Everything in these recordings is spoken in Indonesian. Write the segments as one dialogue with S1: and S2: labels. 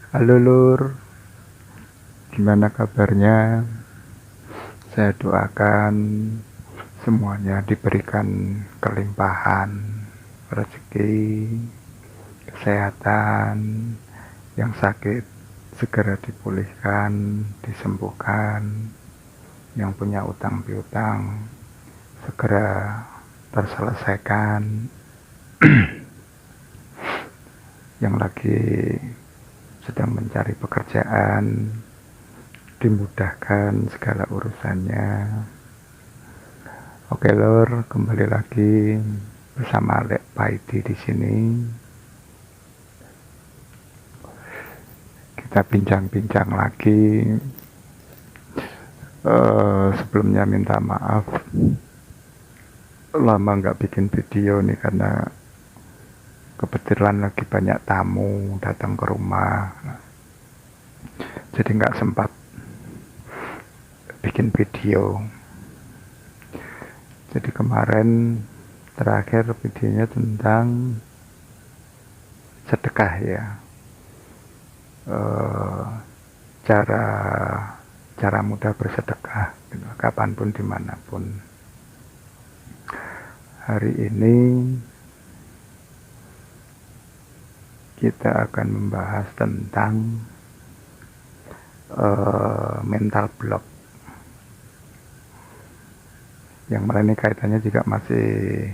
S1: Halo Lur, gimana kabarnya? Saya doakan semuanya diberikan kelimpahan, rezeki, kesehatan, yang sakit segera dipulihkan, disembuhkan, yang punya utang piutang segera terselesaikan, yang lagi sedang mencari pekerjaan dimudahkan segala urusannya. Oke Lur, kembali lagi bersama Lek Paidi di sini. Kita bincang-bincang lagi. Sebelumnya minta maaf, lama nggak bikin video nih karena kebetulan lagi banyak tamu datang ke rumah, jadi nggak sempat bikin video. Jadi kemarin terakhir videonya tentang sedekah ya, cara cara mudah bersedekah gitu, kapanpun dimanapun. Hari ini kita akan membahas tentang mental block, yang mana ini kaitannya juga masih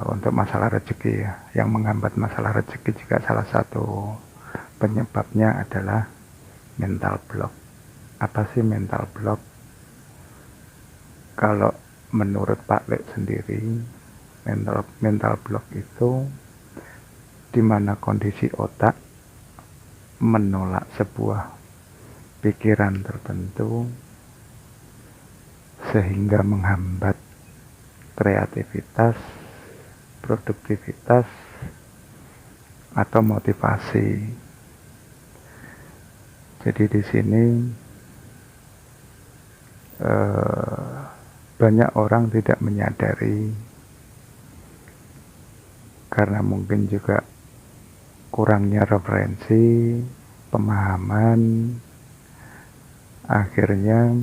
S1: untuk masalah rezeki ya. Yang menghambat masalah rezeki juga salah satu penyebabnya adalah mental block. Apa sih mental block? Kalau menurut Pak Lek sendiri, mental block itu dimana kondisi otak menolak sebuah pikiran tertentu sehingga menghambat kreativitas, produktivitas, atau motivasi. Jadi di sini banyak orang tidak menyadari karena mungkin juga kurangnya referensi, pemahaman, akhirnya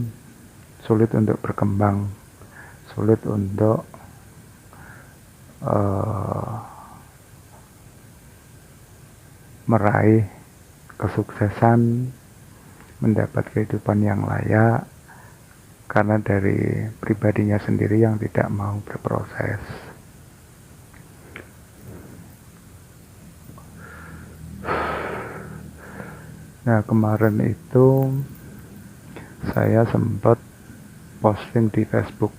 S1: sulit untuk berkembang, sulit untuk meraih kesuksesan, mendapat kehidupan yang layak, karena dari pribadinya sendiri yang tidak mau berproses. Nah, kemarin itu saya sempat posting di Facebook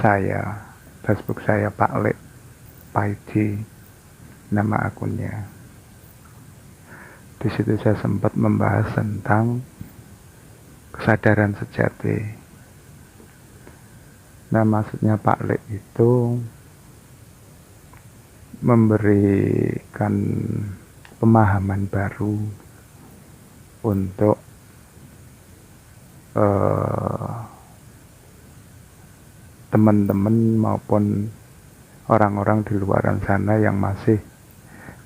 S1: saya Pak Lek Paidi, nama akunnya. Di situ saya sempat membahas tentang kesadaran sejati. Nah, maksudnya Pak Lek itu memberikan pemahaman baru untuk teman-teman maupun orang-orang di luar sana yang masih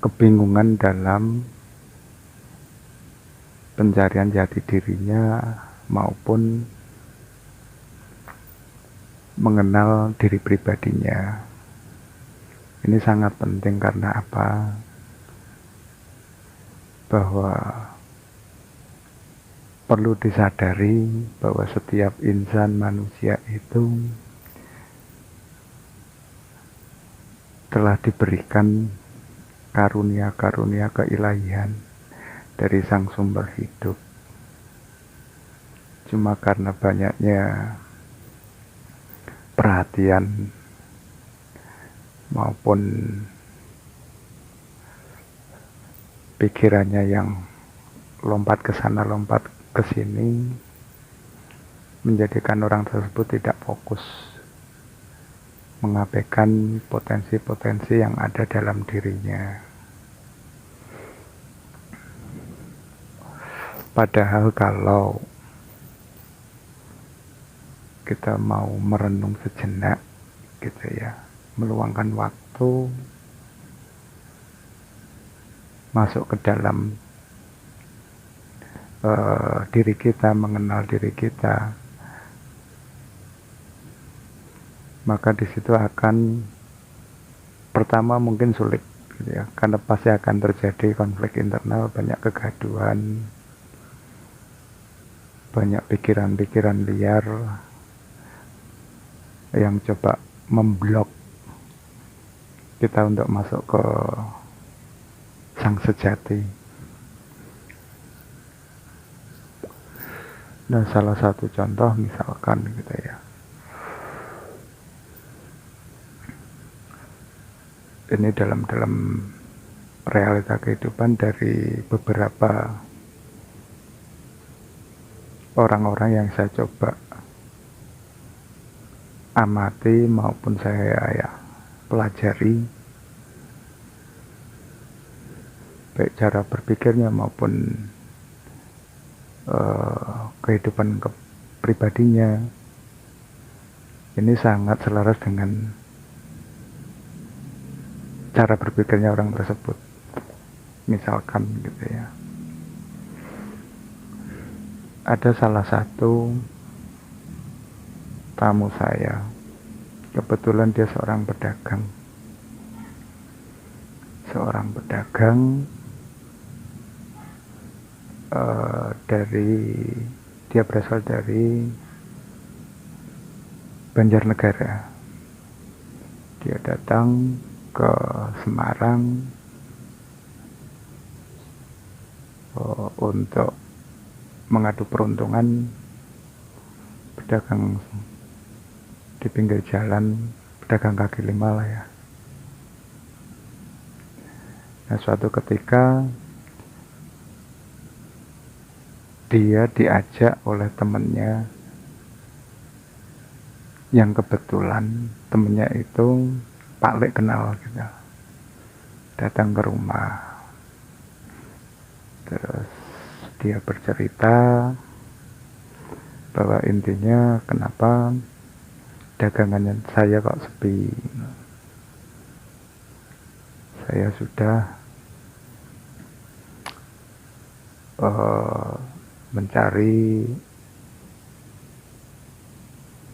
S1: kebingungan dalam pencarian jati dirinya maupun mengenal diri pribadinya. Ini sangat penting karena apa? Bahwa perlu disadari bahwa setiap insan manusia itu telah diberikan karunia-karunia keilahian dari sang sumber hidup. Cuma karena banyaknya perhatian maupun pikirannya yang lompat ke sana lompat ke sini, menjadikan orang tersebut tidak fokus, mengabaikan potensi-potensi yang ada dalam dirinya. Padahal kalau kita mau merenung sejenak gitu ya, meluangkan waktu masuk ke dalam diri kita, mengenal diri kita, maka di situ akan pertama mungkin sulit gitu ya, karena pasti akan terjadi konflik internal, banyak kegaduhan, banyak pikiran-pikiran liar yang coba memblok kita untuk masuk ke sang sejati. Nah, salah satu contoh misalkan gitu ya, ini dalam realita kehidupan dari beberapa orang-orang yang saya coba amati maupun saya ya pelajari, baik cara berpikirnya maupun kehidupan pribadinya, ini sangat selaras dengan cara berpikirnya orang tersebut. Misalkan gitu ya, ada salah satu tamu saya, kebetulan dia seorang pedagang dia berasal dari Banjarnegara. Dia datang ke Semarang untuk mengadu peruntungan, pedagang di pinggir jalan, pedagang kaki lima lah ya. Nah, suatu ketika dia diajak oleh temannya, yang kebetulan temennya itu Pak Lek kenal gitu, datang ke rumah. Terus dia bercerita bahwa intinya kenapa dagangannya saya kok sepi. Saya sudah mencari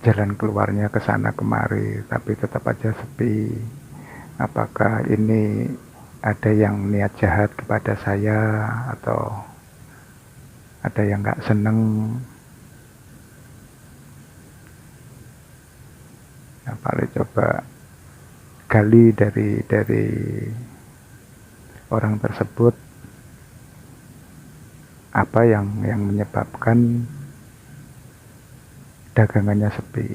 S1: jalan keluarnya ke sana kemari, tapi tetap aja sepi. Apakah ini ada yang niat jahat kepada saya atau ada yang nggak seneng? Nah, paling coba gali dari orang tersebut, apa yang menyebabkan dagangannya sepi.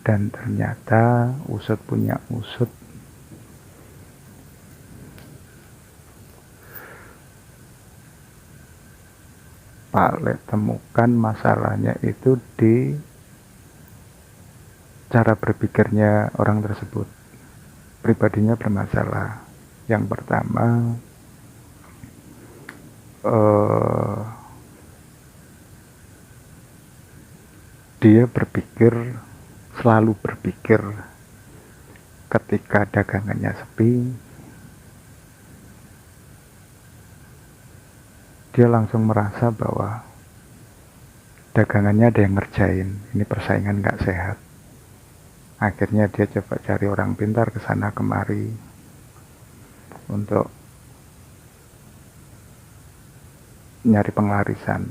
S1: Dan ternyata usut punya usut, Pak Lek temukan masalahnya itu di cara berpikirnya orang tersebut. Pribadinya bermasalah. Yang pertama, dia selalu berpikir ketika dagangannya sepi, dia langsung merasa bahwa dagangannya ada yang ngerjain, ini persaingan gak sehat. Akhirnya dia coba cari orang pintar ke sana kemari untuk nyari penglarisan.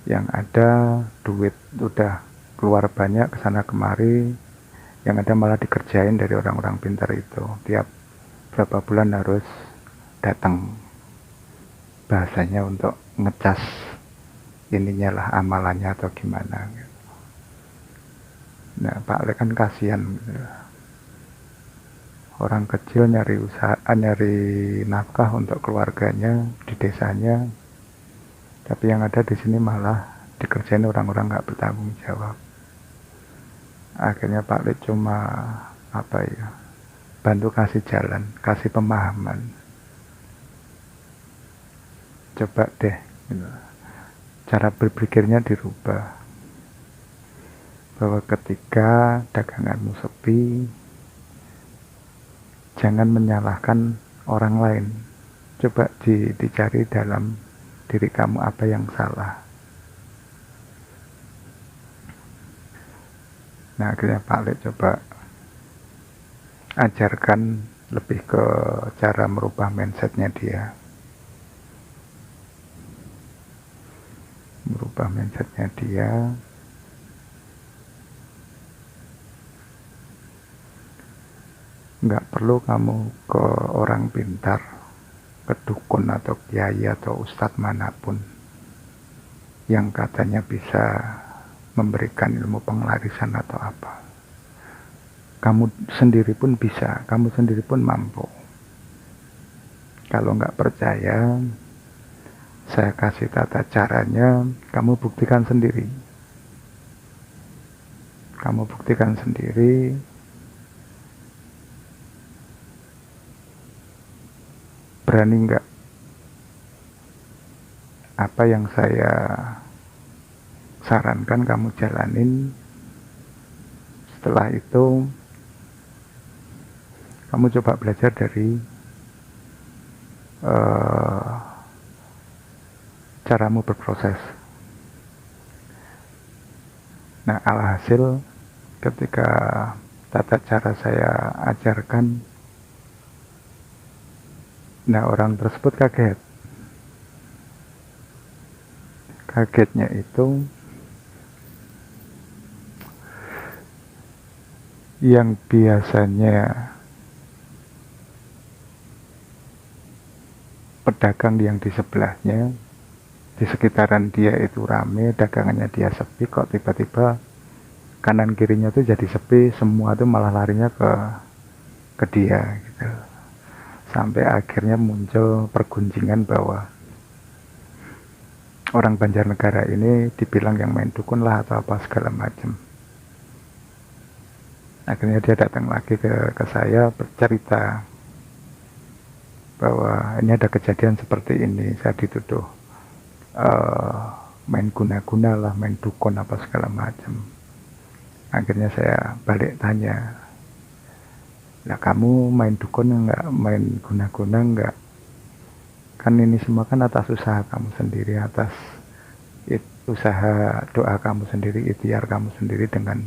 S1: Yang ada duit udah keluar banyak ke sana kemari, yang ada malah dikerjain dari orang-orang pintar itu. Tiap berapa bulan harus datang, bahasanya untuk ngecas ininya lah, amalannya atau gimana gitu. Nah, Pak Lek kan kasihan gitu. Orang kecil nyari usaha, nyari nafkah untuk keluarganya di desanya, tapi yang ada di sini malah dikerjain orang-orang nggak bertanggung jawab. Akhirnya Pak Lek cuma bantu kasih jalan, kasih pemahaman. Coba deh gitu, cara berpikirnya dirubah, bahwa ketika daganganmu sepi, Jangan menyalahkan orang lain. Coba dicari dalam diri kamu apa yang salah. Nah, akhirnya Pak Lek coba ajarkan lebih ke cara merubah mindsetnya dia. Merubah mindsetnya dia. Nggak perlu kamu ke orang pintar, ke dukun atau kiai atau ustadz manapun yang katanya bisa memberikan ilmu penglarisan atau apa. Kamu sendiri pun bisa, kamu sendiri pun mampu. Kalau nggak percaya, saya kasih tata caranya, kamu buktikan sendiri. Kamu buktikan sendiri. Berani nggak apa yang saya sarankan kamu jalanin. Setelah itu kamu coba belajar dari caramu berproses. Nah, alhasil ketika tata cara saya ajarkan, nah orang tersebut kaget. Kagetnya itu yang biasanya pedagang yang di sebelahnya, di sekitaran dia itu rame, dagangannya dia sepi, kok tiba-tiba kanan kirinya tuh jadi sepi, semua tuh malah larinya ke dia gitu. Sampai akhirnya muncul pergunjingan bahwa orang Banjarnegara ini dibilang yang main dukun lah atau apa segala macam. Akhirnya dia datang lagi ke saya bercerita bahwa ini ada kejadian seperti ini, saya dituduh main guna-guna lah, main dukun apa segala macam. Akhirnya saya balik tanya, lah kamu main dukun enggak, main guna-guna enggak? Kan ini semua kan atas usaha kamu sendiri, atas usaha doa kamu sendiri, ikhtiar kamu sendiri dengan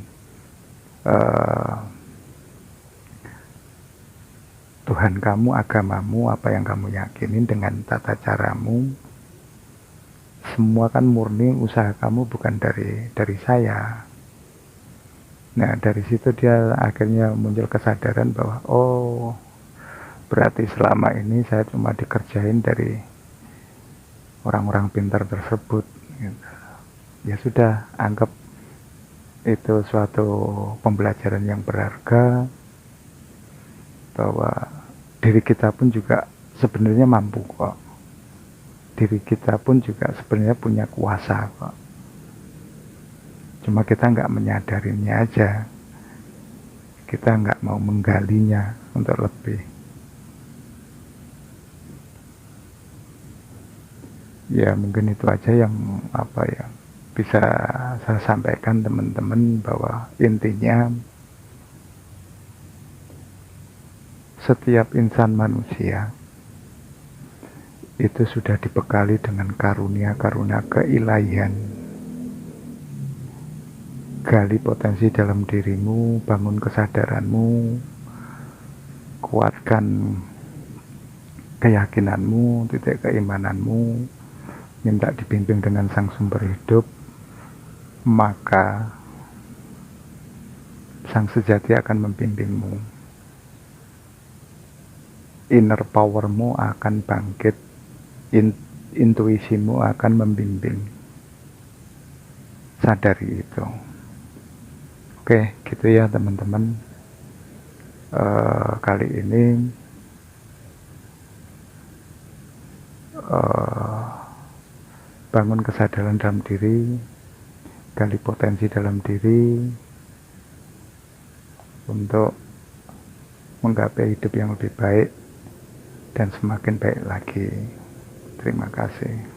S1: Tuhan kamu, agamamu, apa yang kamu yakinin dengan tata caramu. Semua kan murni usaha kamu, bukan dari saya. Nah, dari situ dia akhirnya muncul kesadaran bahwa oh, berarti selama ini saya cuma dikerjain dari orang-orang pintar tersebut. Ya sudah, anggap itu suatu pembelajaran yang berharga, bahwa diri kita pun juga sebenarnya mampu kok. Diri kita pun juga sebenarnya punya kuasa kok. Cuma kita nggak menyadarinya aja. Kita nggak mau menggalinya untuk lebih. Ya mungkin itu aja yang bisa saya sampaikan teman-teman, bahwa intinya setiap insan manusia itu sudah dibekali dengan karunia-karunia keilahian. Gali potensi dalam dirimu, bangun kesadaranmu, kuatkan keyakinanmu, titik keimananmu, minta dibimbing dengan sang sumber hidup, maka sang sejati akan membimbingmu. Inner powermu akan bangkit, intuisimu akan membimbing. Sadari itu. Oke, gitu ya teman-teman. Kali ini bangun kesadaran dalam diri, gali potensi dalam diri untuk menggapai hidup yang lebih baik dan semakin baik lagi. Terima kasih.